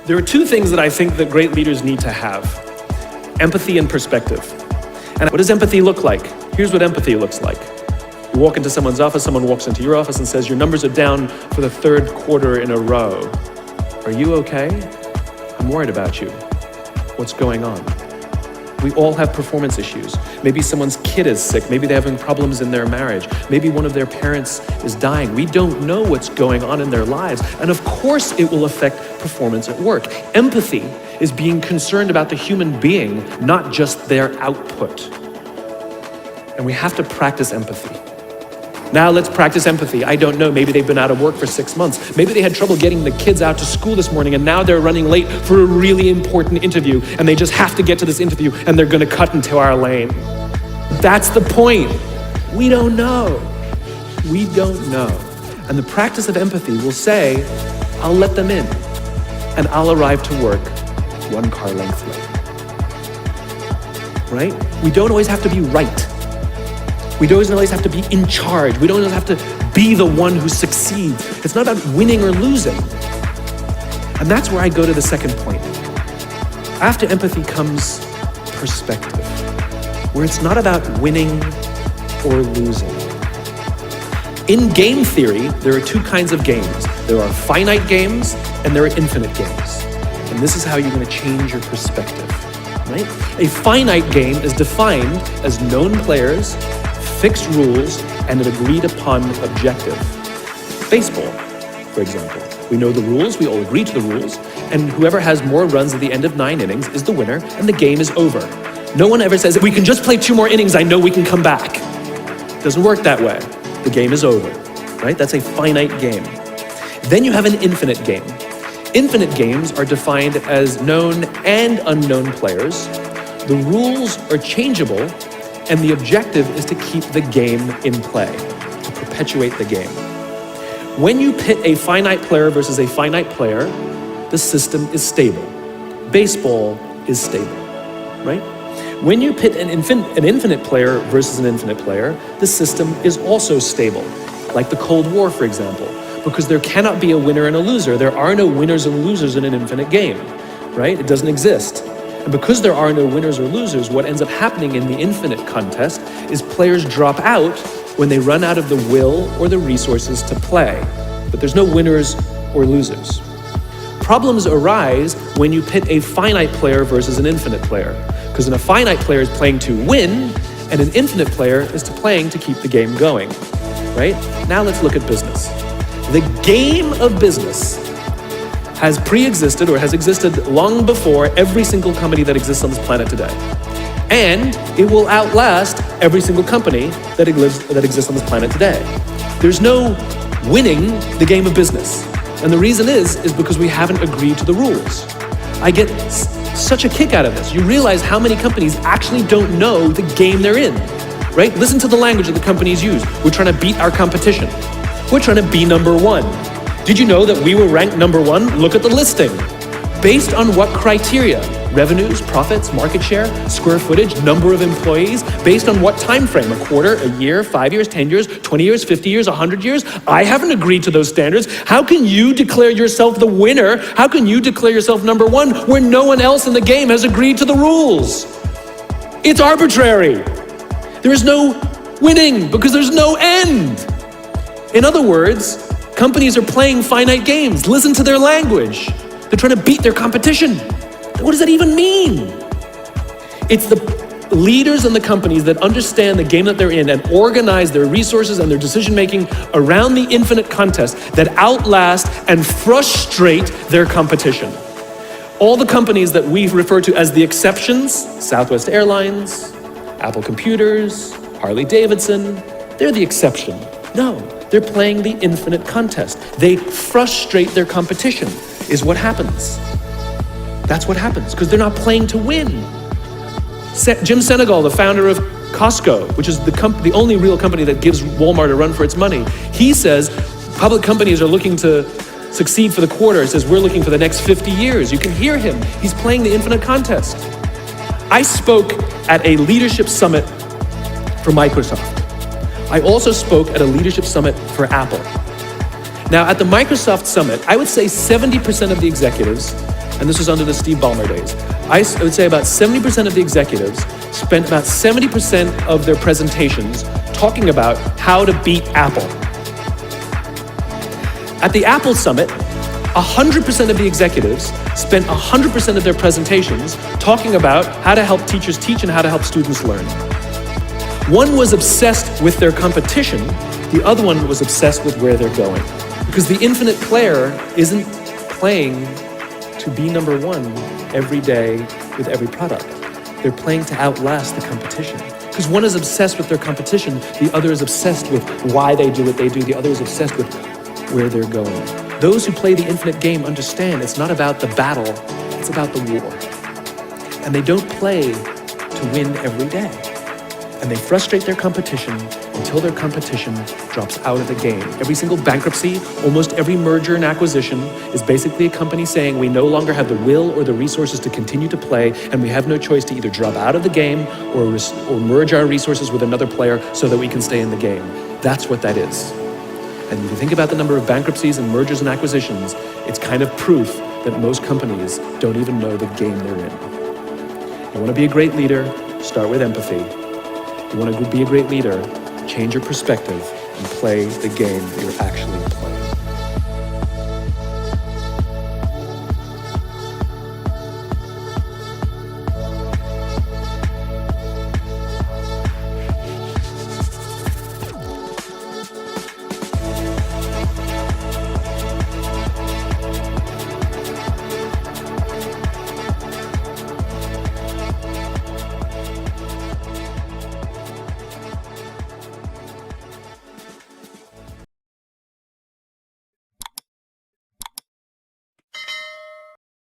There are two things that I think that great leaders need to have: empathy and perspective. And what does empathy look like? Here's what empathy looks like. You walk into someone's office, someone walks into your office and says, your numbers are down for the third quarter in a row. Are you okay? I'm worried about you. What's going on? We all have performance issues. Maybe someone's kid is sick. Maybe they're having problems in their marriage. Maybe one of their parents is dying. We don't know what's going on in their lives. And of course it will affect performance at work. Empathy is being concerned about the human being, not just their output. And we have to practice empathy. Now let's practice empathy. I don't know, maybe they've been out of work for 6 months. Maybe they had trouble getting the kids out to school this morning and now they're running late for a really important interview and they just have to get to this interview and they're gonna cut into our lane. That's the point. We don't know. We don't know. And the practice of empathy will say, I'll let them in and I'll arrive to work 1 car length late. Right? We don't always have to be right. We don't always have to be in charge. We don't always have to be the one who succeeds. It's not about winning or losing. And that's where I go to the second point. After empathy comes perspective, where it's not about winning or losing. In game theory, there are 2 kinds of games. There are finite games and there are infinite games. And this is how you're going to change your perspective, right? A finite game is defined as known players, fixed rules, and an agreed upon objective. Baseball, for example. We know the rules, we all agree to the rules, and whoever has more runs at the end of 9 innings is the winner, and the game is over. No one ever says, we can just play 2 more innings, I know we can come back. It doesn't work that way. The game is over, right? That's a finite game. Then you have an infinite game. Infinite games are defined as known and unknown players. The rules are changeable, and the objective is to keep the game in play, to perpetuate the game. When you pit a finite player versus a finite player, the system is stable. Baseball is stable, right? When you pit an infinite player versus an infinite player, the system is also stable, like the Cold War, for example, because there cannot be a winner and a loser. There are no winners and losers in an infinite game, right? It doesn't exist. And because there are no winners or losers, what ends up happening in the infinite contest is players drop out when they run out of the will or the resources to play. But there's no winners or losers. Problems arise when you pit a finite player versus an infinite player, because a finite player is playing to win, and an infinite player is playing to keep the game going, right? Now let's look at business. The game of business has pre-existed or has existed long before every single company that exists on this planet today. And it will outlast every single company that exists on this planet today. There's no winning the game of business. And the reason is because we haven't agreed to the rules. I get such a kick out of this. You realize how many companies actually don't know the game they're in, right? Listen to the language that the companies use. We're trying to beat our competition. We're trying to be number 1. Did you know that we were ranked number 1? Look at the listing. Based on what criteria? Revenues, profits, market share, square footage, number of employees? Based on what time frame? A quarter, a year, 5 years, 10 years, 20 years, 50 years, 100 years? I haven't agreed to those standards. How can you declare yourself the winner? How can you declare yourself number 1 where no one else in the game has agreed to the rules? It's arbitrary. There is no winning because there's no end. In other words, companies are playing finite games. Listen to their language. They're trying to beat their competition. What does that even mean? It's the leaders in the companies that understand the game that they're in and organize their resources and their decision-making around the infinite contest that outlast and frustrate their competition. All the companies that we refer to as the exceptions, Southwest Airlines, Apple Computers, Harley Davidson, they're the exception. No. They're playing the infinite contest. They frustrate their competition, is what happens. That's what happens, because they're not playing to win. Jim Senegal, the founder of Costco, which is the only real company that gives Walmart a run for its money, he says public companies are looking to succeed for the quarter. He says, we're looking for the next 50 years. You can hear him. He's playing the infinite contest. I spoke at a leadership summit for Microsoft. I also spoke at a leadership summit for Apple. Now, at the Microsoft summit, I would say 70% of the executives and this was under the Steve Ballmer days. I would say about 70% of the executives spent about 70% of their presentations talking about how to beat Apple. At the Apple Summit, 100% of the executives spent 100% of their presentations talking about how to help teachers teach and how to help students learn. One was obsessed with their competition, the other one was obsessed with where they're going. Because the infinite player isn't playing to be number one every day with every product. They're playing to outlast the competition. Because one is obsessed with their competition, the other is obsessed with why they do what they do, the other is obsessed with where they're going. Those who play the infinite game understand it's not about the battle, it's about the war. And they don't play to win every day. And they frustrate their competition until their competition drops out of the game. Every single bankruptcy, almost every merger and acquisition is basically a company saying we no longer have the will or the resources to continue to play, and we have no choice to either drop out of the game or merge our resources with another player so that we can stay in the game. That's what that is. And if you think about the number of bankruptcies and mergers and acquisitions, it's kind of proof that most companies don't even know the game they're in. You want to be a great leader, start with empathy. You want to be a great leader, change your perspective and play the game that you're actually playing.